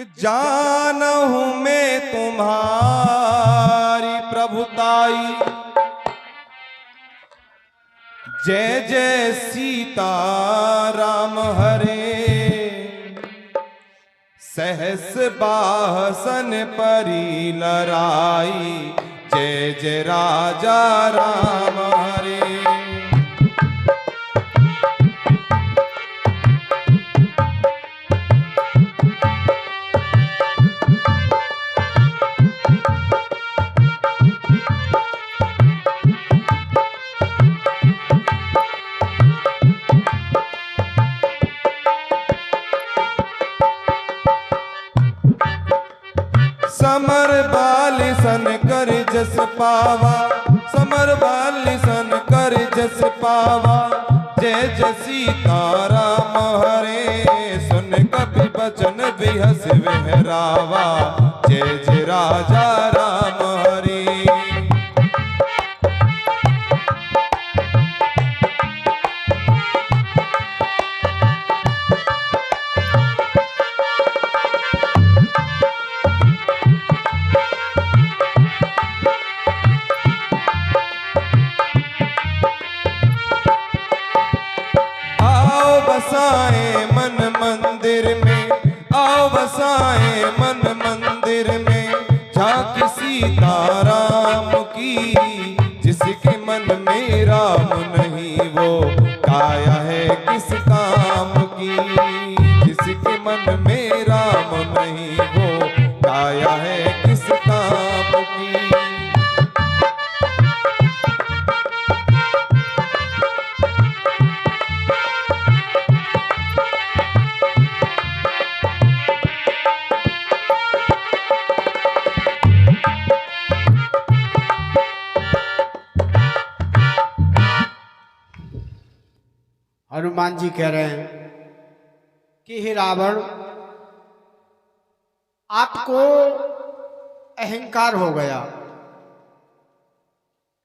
कि जानहूं मैं तुम्हारी प्रभुताई, जय जय सीता राम हरे, सहस बाहसन परी लराई, जय जय राजा राम हरे। समर बाली सन कर जस पावा, समर बाली सन कर जस पावा, जय जय सीता राम हरे, सुन कपि बचन बिहस बहरावा, जय जय राजा राम हरे। बसाए मन मंदिर में, आओ बसाए मन मंदिर में, झांकी सीता राम की, जिसके मन में राम नहीं वो काया है किस काम की, जिसके मन में राम नहीं वो काया है किस काम की। हनुमान जी कह रहे हैं कि हे रावण, आपको अहंकार हो गया।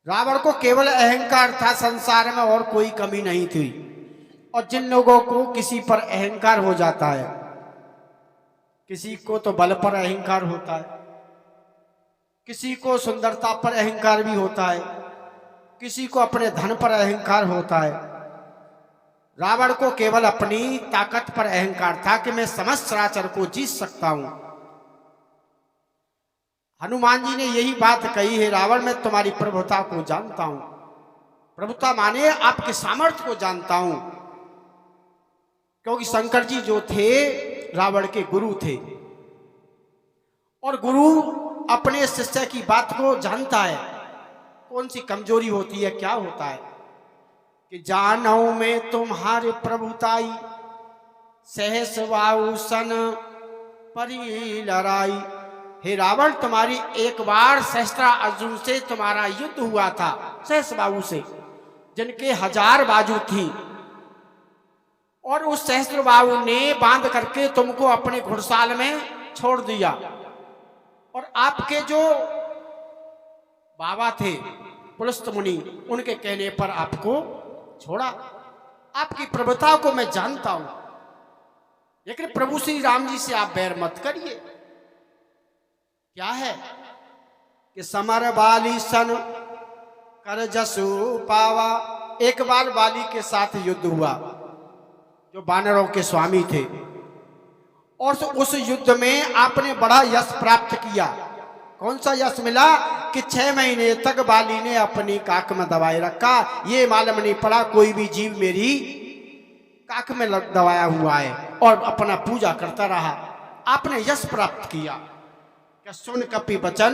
रावण को केवल अहंकार था, संसार में और कोई कमी नहीं थी। और जिन लोगों को किसी पर अहंकार हो जाता है, किसी को तो बल पर अहंकार होता है, किसी को सुंदरता पर अहंकार भी होता है, किसी को अपने धन पर अहंकार होता है। रावण को केवल अपनी ताकत पर अहंकार था कि मैं समस्त चराचर को जीत सकता हूं। हनुमान जी ने यही बात कही है, रावण मैं तुम्हारी प्रभुता को जानता हूं। प्रभुता माने आपके सामर्थ्य को जानता हूं, क्योंकि शंकर जी जो थे रावण के गुरु थे, और गुरु अपने शिष्य की बात को जानता है, कौन सी कमजोरी होती है, क्या होता है। कि जानहूं मैं तुम्हारे प्रभुताई, सहस बाहुसन परी लड़ाई। हे रावण, तुम्हारी एक बार सहस्त्रा अर्जुन से तुम्हारा युद्ध हुआ था, सहस बाहु से, जिनके 1000 बाजू थी, और उस सहस्त्र बाहु ने बांध करके तुमको अपने घुड़साल में छोड़ दिया। और आपके जो बाबा थे पुलस्त मुनि, उनके कहने पर आपको छोड़ा। आपकी प्रभुता को मैं जानता हूं, लेकिन प्रभु श्री राम जी से आप बैर मत करिए। क्या है कि समर बाली सन कर जसु पावा। एक बार बाली के साथ युद्ध हुआ, जो वानरों के स्वामी थे, और उस युद्ध में आपने बड़ा यश प्राप्त किया। कौन सा यश मिला कि 6 महीने तक बाली ने अपनी काख में दबाए रखा। ये मालूम नहीं पड़ा कोई भी जीव मेरी काख में दबाया हुआ है, और अपना पूजा करता रहा। आपने यश प्राप्त किया। क्या सुन कपि बचन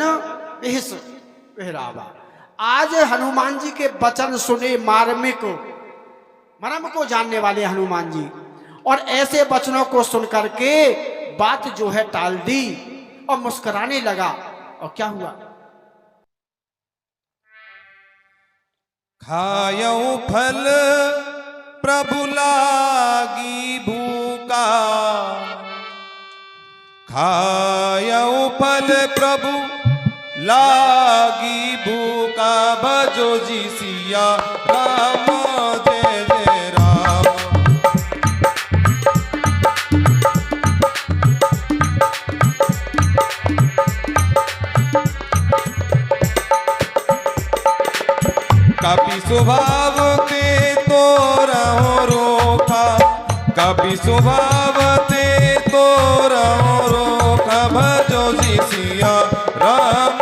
बिहस बहरावा। आज हनुमान जी के वचन सुने मार्मिक मर्म को जानने वाले हनुमान जी, और ऐसे वचनों को सुन करके बात जो है टाल दी और मुस्कुराने लगा। और क्या हुआ? खायऊ फल प्रभु लागी भूका, खायऊ फल प्रभु लागी भूका, भजो जी सिया राम जय जय राम। स्वभाव ते तो रहो रोका, कभी स्वभाव ते तो रहो रोका। भजो जी सिया राम,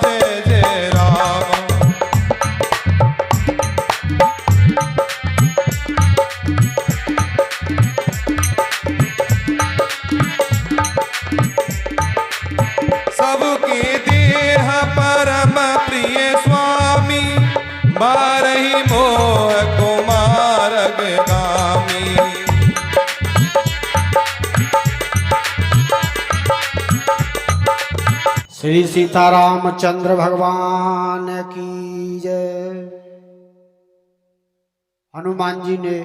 जय जय राम। सबके देह परम प्रिय स्वामी, मारहि मोह कुमारग गामी। श्री सीतारामचंद्र भगवान की जय। हनुमान जी ने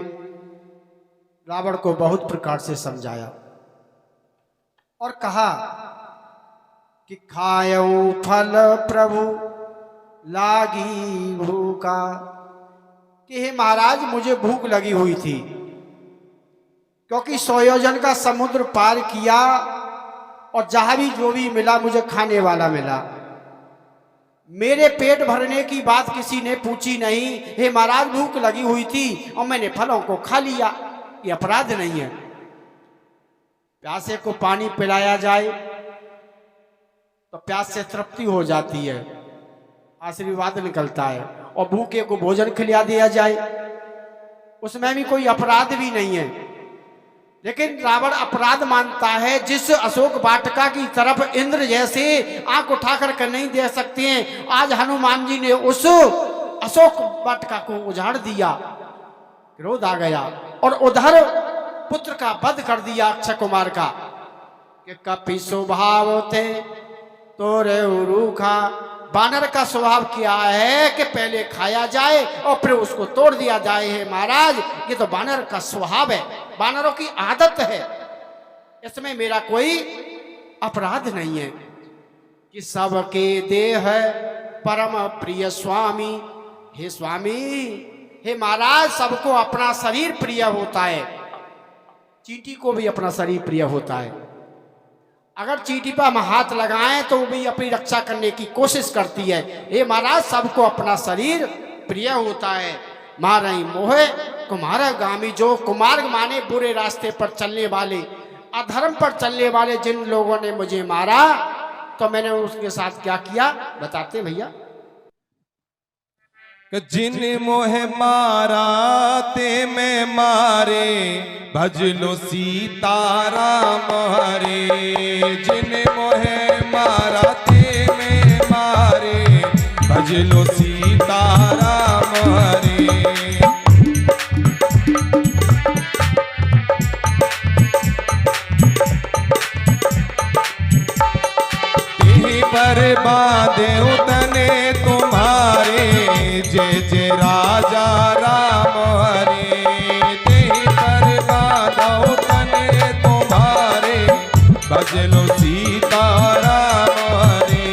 रावण को बहुत प्रकार से समझाया और कहा कि खायऊ फल प्रभु लागी भूखा, कि हे महाराज मुझे भूख लगी हुई थी, क्योंकि 100 योजन का समुद्र पार किया और जहां भी जो भी मिला मुझे खाने वाला मिला। मेरे पेट भरने की बात किसी ने पूछी नहीं। हे महाराज भूख लगी हुई थी और मैंने फलों को खा लिया, ये अपराध नहीं है। प्यासे को पानी पिलाया जाए तो प्यास से तृप्ति हो जाती है, आशीर्वाद निकलता है, और भूखे को भोजन खिला दिया जाए उसमें भी कोई अपराध भी नहीं है। लेकिन रावण अपराध मानता है। जिस अशोक वाटिका की तरफ इंद्र जैसे आंख उठाकर कर नहीं दे सकते हैं, आज हनुमान जी ने उस अशोक वाटिका को उजाड़ दिया। क्रोध आ गया और उधर पुत्र का वध कर दिया अक्षय कुमार का, कि कपि स्वभाव थे तोरे रूखा। बानर का स्वभाव क्या है कि पहले खाया जाए और फिर उसको तोड़ दिया जाए। है महाराज, ये तो बानर का स्वभाव है, बानरों की आदत है, इसमें मेरा कोई अपराध नहीं है। कि सबके देह परम प्रिय स्वामी, हे स्वामी, हे महाराज, सबको अपना शरीर प्रिय होता है। चींटी को भी अपना शरीर प्रिय होता है। अगर चींटी पर हम हाथ लगाएं तो वो भी अपनी रक्षा करने की कोशिश करती है। हे महाराज, सबको अपना शरीर प्रिय होता है। मारई मोहे कुमार गामी, जो कुमार्ग माने बुरे रास्ते पर चलने वाले, अधर्म पर चलने वाले जिन लोगों ने मुझे मारा तो मैंने उसके साथ क्या किया बताते भैया। जिन मोहे मारा ते मैं मारे, भजलो सीताराम हरे। जिन मोहे मारा ते मैं मारे, भजलो सीताराम हरे। तेहि पर बांधे उतने तुम्हारे, जय जय राजा राम हरे। तेहि पर बांधो तने तुम्हारे, भजलो सीताराम हरे।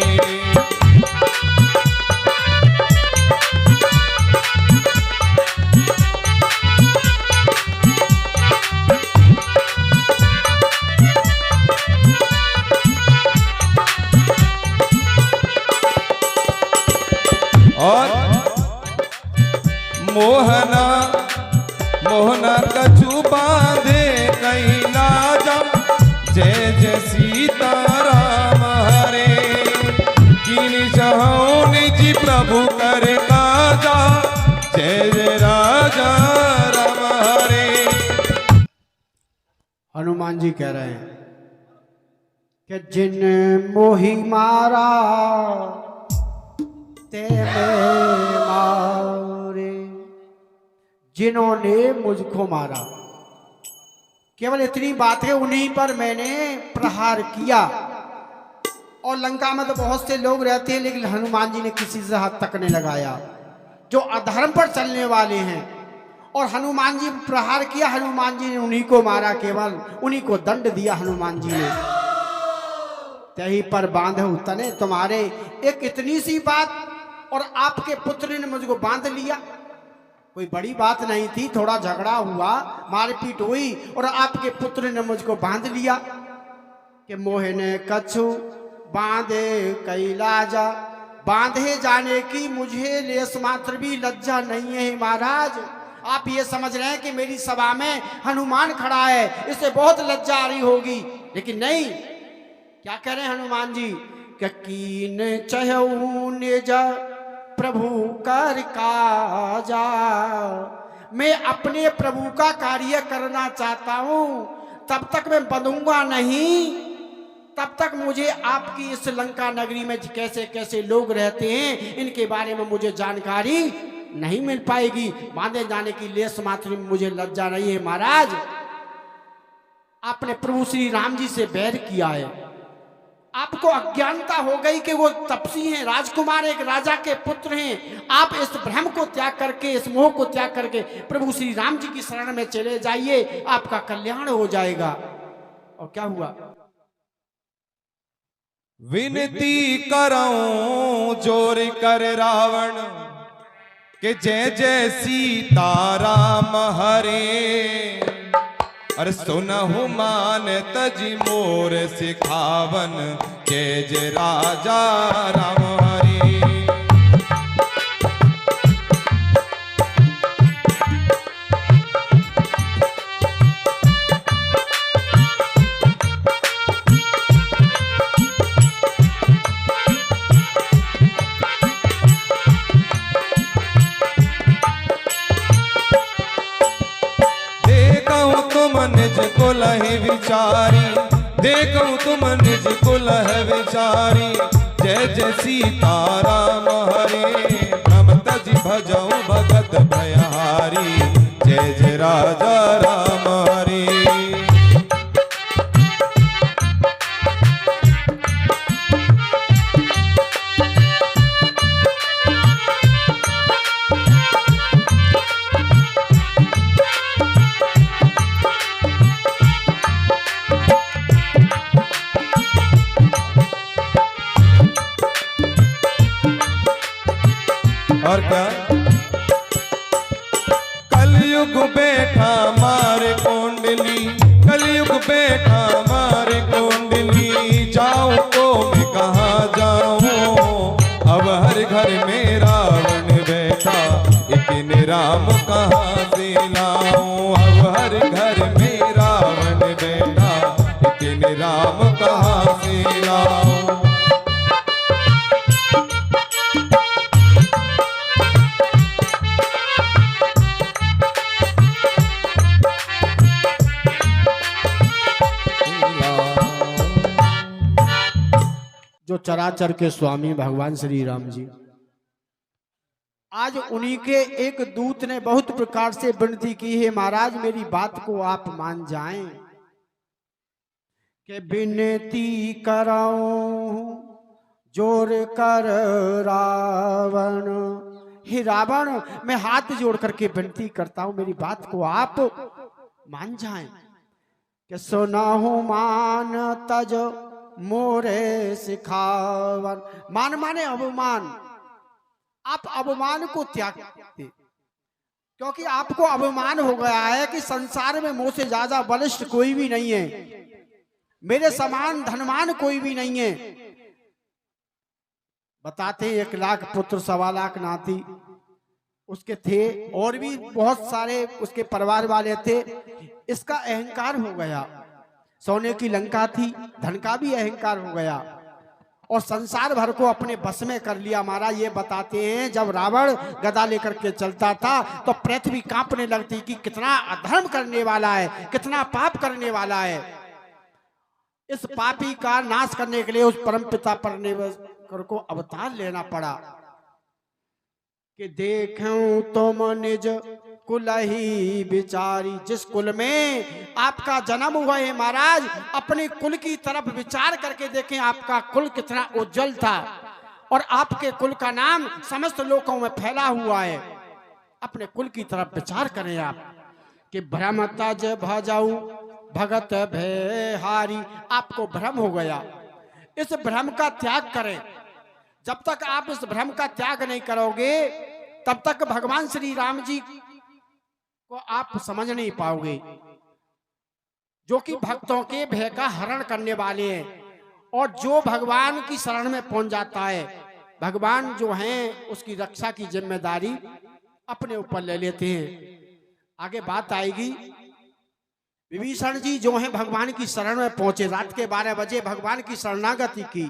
और मोहना मोहना कछु बांधे कैलाजा, जय जय सीताराम हरे। किनि चाहूं निज प्रभु कर काजा, जय जय राजा राम हरे। हनुमान जी कह रहे हैं कि जिन मोहि मारा ते मारे, जिन्होंने मुझको मारा, केवल इतनी बात है, उन्हीं पर मैंने प्रहार किया। और लंका में तो बहुत से लोग रहते हैं, लेकिन हनुमान जी ने किसी से हाथ तक नहीं लगाया। जो अधर्म पर चलने वाले हैं और हनुमान जी प्रहार किया, हनुमान जी ने उन्हीं को मारा, केवल उन्हीं को दंड दिया हनुमान जी ने। तही पर बांधे तने तुम्हारे, एक इतनी सी बात और आपके पुत्र ने मुझको बांध लिया। कोई बड़ी बात नहीं थी, थोड़ा झगड़ा हुआ, मारपीट हुई और आपके पुत्र ने मुझको बांध लिया। कि मोह ने कछु बांधे कैलाजा, बांधे जाने की मुझे लेस मात्र भी लज्जा नहीं है महाराज। आप ये समझ रहे हैं कि मेरी सभा में हनुमान खड़ा है, इसे बहुत लज्जा आ रही होगी, लेकिन नहीं। क्या कह रहे हैं हनुमान जी कि कीन चहु निज प्रभु कर काजा, मैं अपने प्रभु का कार्य करना चाहता हूं, तब तक मैं बंधूंगा नहीं, तब तक मुझे आपकी इस लंका नगरी में कैसे कैसे लोग रहते हैं इनके बारे में मुझे जानकारी नहीं मिल पाएगी। बांधे जाने की लेस मात्र में मुझे लज्जा नहीं है महाराज। आपने प्रभु श्री राम जी से बैर किया है, आपको अज्ञानता हो गई कि वो तपसी हैं, राजकुमार, एक राजा के पुत्र हैं। आप इस भ्रम को त्याग करके, इस मोह को त्याग करके प्रभु श्री राम जी की शरण में चले जाइए, आपका कल्याण हो जाएगा। और क्या हुआ? विनती करऊं जोर कर रावण के जय जय सीता राम हरे, अरे सुनहु मान तजी मोर सिखावन, जय जय राजा राम हरे। निज कुल है विचारी, देखूं तुम निज कुल है विचारी, जय जय सीता राम हरे, भ्रम तज भजऊं भगत भयहारी, जय जय राजा राम हरे। और क्या? कलयुग बैठा मारे कुंडली, कलयुग बैठा मारे कुंडली, जाऊं तो मैं कहाँ जाऊं, अब हर घर में रावण बैठा, इतन राम कहाँ से लाऊं, अब हर घर में रावण बैठा, इतन राम कहाँ से लाऊं। जो चराचर के स्वामी भगवान श्री राम जी, आज उन्हीं के एक दूत ने बहुत प्रकार से विनती की है, महाराज मेरी बात को आप मान जाएं कि विनती कराऊं जोर कर रावण, हे रावण मैं हाथ जोड़ करके विनती करता हूं, मेरी बात को आप मान जाएं कि सुनाहु मान तज मोरे सिखावन। मान माने अवमान, आप अवमान को त्याग दे, क्योंकि आपको अवमान हो गया है कि संसार में मुझसे ज्यादा बलिष्ठ कोई भी नहीं है, मेरे समान धनवान कोई भी नहीं है। बताते 1 लाख पुत्र 1.25 लाख नाती उसके थे, और भी बहुत सारे उसके परिवार वाले थे। इसका अहंकार हो गया, सोने की लंका थी, धन का भी अहंकार हो गया और संसार भर को अपने बस में कर लिया। महाराज ये बताते हैं जब रावण गदा लेकर के चलता था तो पृथ्वी कांपने लगती कि कितना अधर्म करने वाला है, कितना पाप करने वाला है। इस पापी का नाश करने के लिए उस परमपिता परमेश्वर को अवतार लेना पड़ा कि देखूं तुम निज कुल ही बिचारी। जिस कुल में आपका जन्म हुआ है महाराज, अपने कुल की तरफ विचार करके देखें आपका कुल कितना उज्जवल था और आपके कुल का नाम समस्त लोकों में फैला हुआ है। अपने कुल की तरफ विचार करें आप कि भ्रम तज भजाऊ भगत भयहारी। आपको भ्रम हो गया, इस भ्रम का त्याग करें। जब तक आप इस भ्रम का त्याग नहीं करोगे तब तक भगवान श्री राम जी को आप समझ नहीं पाओगे, जो कि भक्तों के भय का हरण करने वाले हैं। और जो भगवान की शरण में पहुंच जाता है भगवान जो हैं उसकी रक्षा की जिम्मेदारी अपने ऊपर ले लेते हैं। आगे बात आएगी। विभीषण जी जो हैं भगवान की शरण में पहुंचे, रात के 12 बजे भगवान की शरणागति की।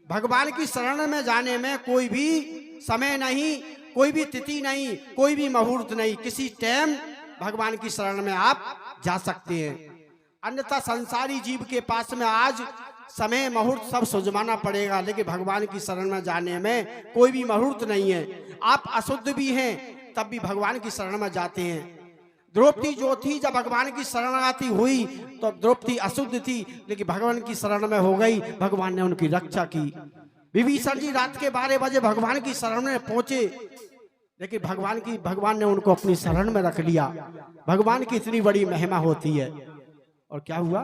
भगवान की शरण में जाने में कोई भी समय नहीं, कोई भी तिथि नहीं, कोई भी मुहूर्त नहीं, किसी टाइम भगवान की शरण में आप जा सकते हैं। अन्यथा संसारी जीव के पास में आज समय मुहूर्त सब सुजमाना पड़ेगा, लेकिन भगवान की शरण में जाने में कोई भी मुहूर्त नहीं है। आप अशुद्ध भी हैं तब भी भगवान की शरण में जाते हैं। द्रौपदी जो थी जब भगवान की शरणागति हुई तो द्रौपदी अशुद्ध थी, लेकिन भगवान की शरण में हो गई, भगवान ने उनकी रक्षा की। विभीषण जी रात के 12 बजे भगवान की शरण में पहुंचे, लेकिन भगवान ने उनको अपनी शरण में रख लिया। भगवान की इतनी बड़ी महिमा होती है। और क्या हुआ?